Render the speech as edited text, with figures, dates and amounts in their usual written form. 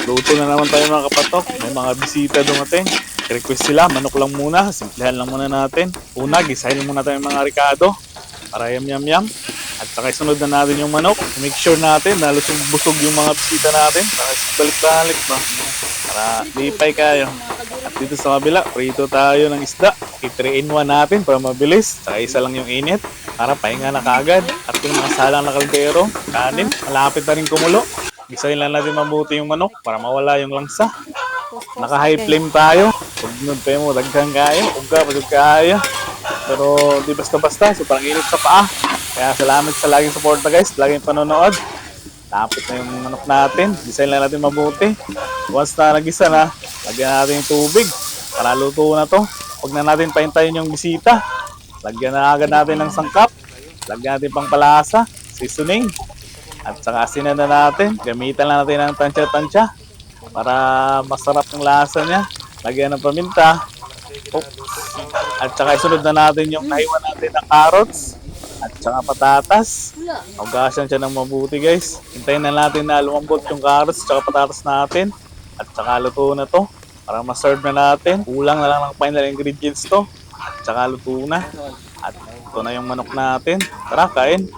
Luto na naman tayo mga kapatok. May mga bisita dumating. Request sila, manok lang muna. Simplihan lang muna natin. Una, gisahin muna tayo ng mga ricado para yam. At saka isunod na natin yung manok. Make sure natin na lusog-busog yung mga bisita natin. Para balik-balik ba? Para lipay kayo. At dito sa kabila, prito tayo ng isda. I-3-in-1 natin para mabilis. Saka isa lang yung init para pahinga na kaagad. At yung mga salang na kaldero, kanin, malapit na rin kumulo. Gisahin lang natin mabuti yung manok para mawala yung langsa. Naka-high flame tayo. Huwag tayo mo, daghang kayo. Huwag ka, pagod kayo. Pero di basta-basta, so parang init sa paa. Kaya salamat sa laging suporta guys, laging panonood. Tapos na yung manok natin, gisahin lang natin mabuti. Once na nagisa na, lagyan natin yung tubig para luto na to. Huwag na natin pahintayin yung bisita. Lagyan na agad natin ng sangkap. Lagyan natin pang palasa, seasoning. At saka asinan na natin. Gamitan lang natin ng tansya-tansya para masarap yung lasa niya. Lagyan ng paminta. Oops. At saka isunod na natin yung naiwan natin ng carrots at saka patatas. Hugasan siya ng mabuti guys. Hintayin na natin na lumambot yung carrots at saka patatas natin. At saka luto na to para ma-serve na natin. Kulang na lang ng final ingredients to. At saka luto na. At ito na yung manok natin. Tara, kain.